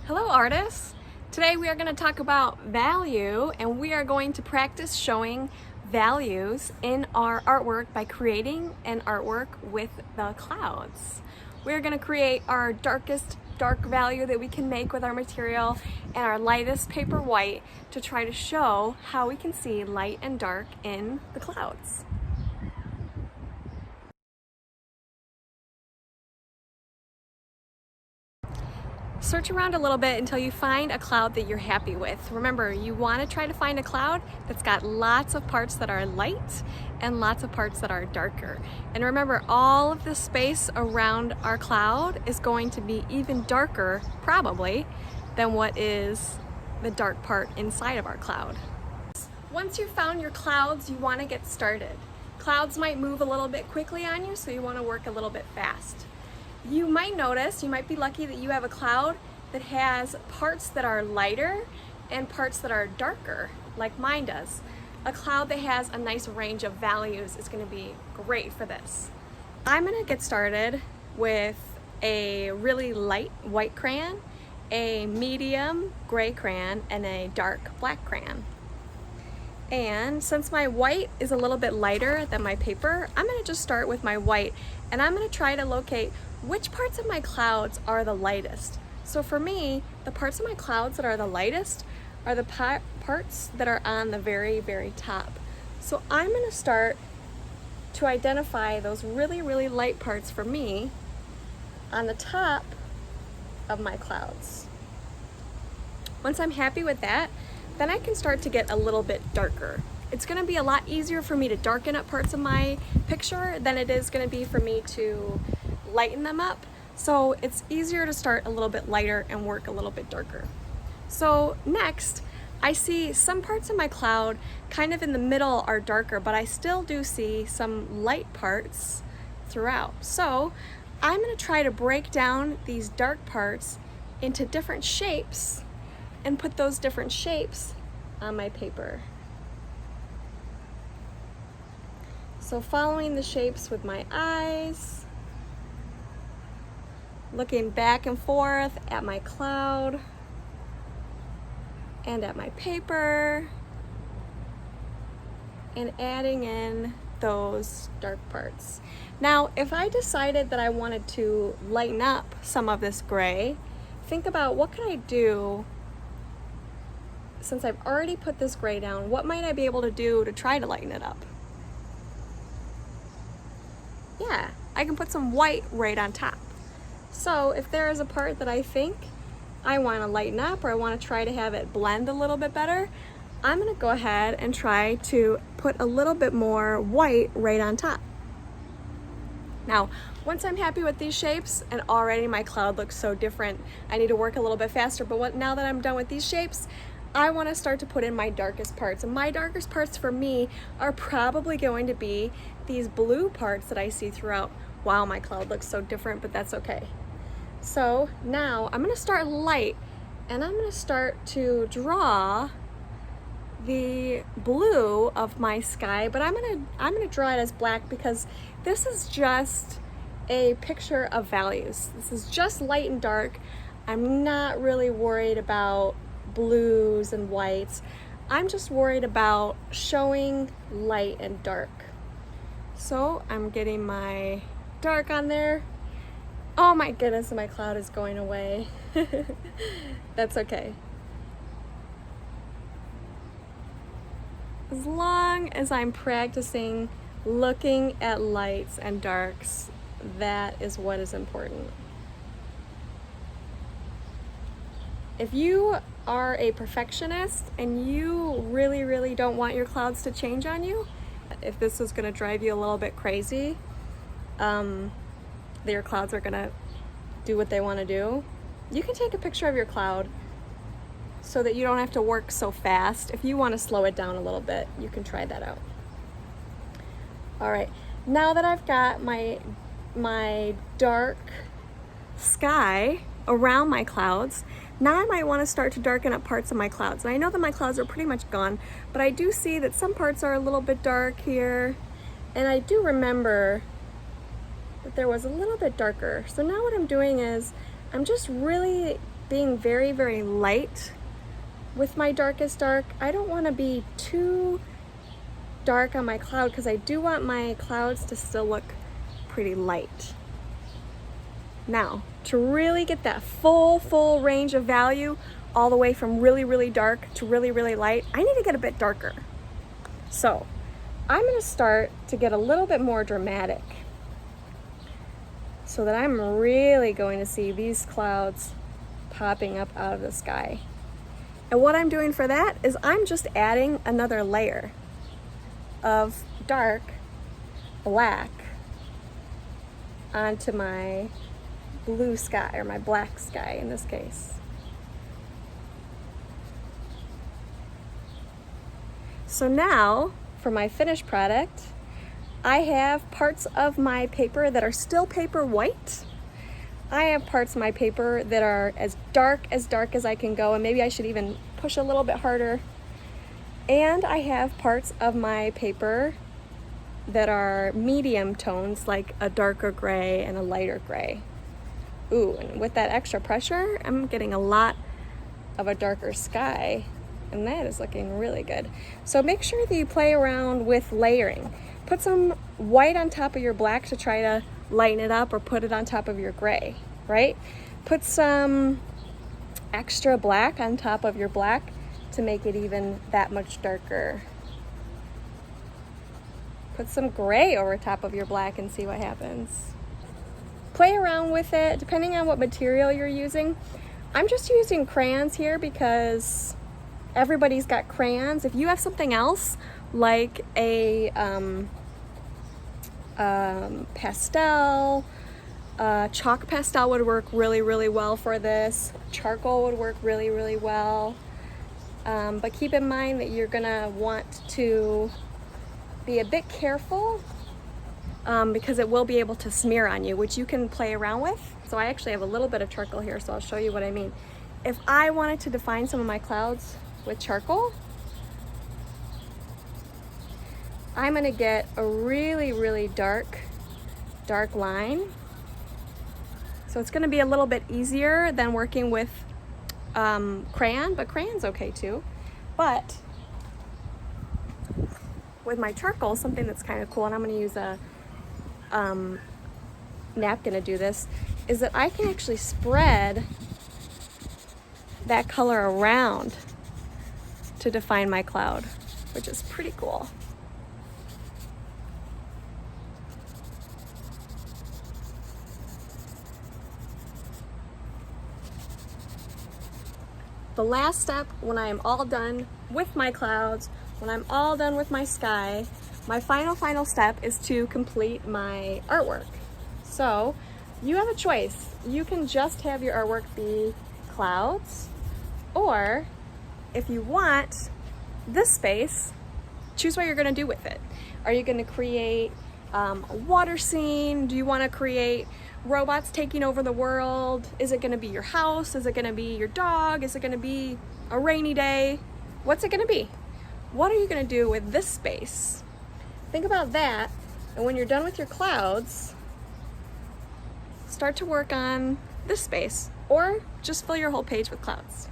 Hello artists! Today we are going to talk about value, and we are going to practice showing values in our artwork by creating an artwork with the clouds. We're going to create our darkest dark value that we can make with our material and our lightest paper white to try to show how we can see light and dark in the clouds. Search around a little bit until you find a cloud that you're happy with. Remember, you want to try to find a cloud that's got lots of parts that are light and lots of parts that are darker. And remember, all of the space around our cloud is going to be even darker, probably, than what is the dark part inside of our cloud. Once you've found your clouds, you want to get started. Clouds might move a little bit quickly on you, so you want to work a little bit fast. You might notice, you might be lucky that you have a cloud that has parts that are lighter and parts that are darker, like mine does. A cloud that has a nice range of values is going to be great for this. I'm going to get started with a really light white crayon, a medium gray crayon, and a dark black crayon. And since my white is a little bit lighter than my paper, I'm going to just start with my white, and I'm going to try to locate which parts of my clouds are the lightest. So for me, the parts of my clouds that are the lightest are the parts that are on the very, very top. So I'm going to start to identify those really, really light parts for me on the top of my clouds. Once I'm happy with that, then I can start to get a little bit darker. It's going to be a lot easier for me to darken up parts of my picture than it is going to be for me to lighten them up. So it's easier to start a little bit lighter and work a little bit darker. So next, I see some parts of my cloud kind of in the middle are darker, but I still do see some light parts throughout. So I'm going to try to break down these dark parts into different shapes and put those different shapes on my paper. So following the shapes with my eyes, looking back and forth at my cloud and at my paper, and adding in those dark parts. Now, if I decided that I wanted to lighten up some of this gray, think about what could I do since I've already put this gray down. What might I be able to do to try to lighten it up? Yeah, I can put some white right on top. So if there is a part that I think I want to lighten up, or I want to try to have it blend a little bit better, I'm going to go ahead and try to put a little bit more white right on top. Now, once I'm happy with these shapes, and already my cloud looks so different, I need to work a little bit faster, but now that I'm done with these shapes, I want to start to put in my darkest parts. And my darkest parts for me are probably going to be these blue parts that I see throughout. Wow, my cloud looks so different, but that's okay. So now I'm going to start light, and I'm going to start to draw the blue of my sky, but I'm going to draw it as black because this is just a picture of values. This is just light and dark. I'm not really worried about blues and whites. I'm just worried about showing light and dark. So I'm getting my dark on there. Oh my goodness, my cloud is going away. That's okay. As long as I'm practicing looking at lights and darks, that is what is important. If you are a perfectionist and you really, really don't want your clouds to change on you, if this is going to drive you a little bit crazy, your clouds are going to do what they want to do, you can take a picture of your cloud so that you don't have to work so fast. If you want to slow it down a little bit, you can try that out. All right, now that I've got my dark sky around my clouds, now I might want to start to darken up parts of my clouds. And I know that my clouds are pretty much gone, but I do see that some parts are a little bit dark here, and I do remember that there was a little bit darker. So now what I'm doing is I'm just really being very, very light with my darkest dark. I don't want to be too dark on my cloud because I do want my clouds to still look pretty light. Now, to really get that full range of value, all the way from really, really dark to really, really light, I need to get a bit darker. So I'm going to start to get a little bit more dramatic so that I'm really going to see these clouds popping up out of the sky. And what I'm doing for that is I'm just adding another layer of dark black onto my blue sky, or my black sky in this case. So now for my finished product, I have parts of my paper that are still paper white. I have parts of my paper that are as dark as I can go, and maybe I should even push a little bit harder. And I have parts of my paper that are medium tones, like a darker gray and a lighter gray. Ooh, and with that extra pressure, I'm getting a lot of a darker sky, and that is looking really good. So make sure that you play around with layering. Put some white on top of your black to try to lighten it up, or put it on top of your gray, right? Put some extra black on top of your black to make it even that much darker. Put some gray over top of your black and see what happens. Play around with it depending on what material you're using. I'm just using crayons here because everybody's got crayons. If you have something else like a pastel, chalk pastel would work really, really well for this. Charcoal would work really, really well. But keep in mind that you're gonna want to be a bit careful because it will be able to smear on you, which you can play around with. So I actually have a little bit of charcoal here, so I'll show you what I mean. If I wanted to define some of my clouds with charcoal, I'm gonna get a really, really dark line. So it's gonna be a little bit easier than working with crayon, but crayon's okay too. But with my charcoal, something that's kind of cool, and I'm gonna use a napkin to do this, is that I can actually spread that color around to define my cloud, which is pretty cool. The last step, when I am all done with my clouds, when I'm all done with my sky, my final step is to complete my artwork. So you have a choice. You can just have your artwork be clouds, or if you want this space, choose what you're gonna do with it. Are you gonna create a water scene? Do you wanna create robots taking over the world? Is it gonna be your house? Is it gonna be your dog? Is it gonna be a rainy day? What's it gonna be? What are you gonna do with this space? Think about that, and when you're done with your clouds, start to work on this space, or just fill your whole page with clouds.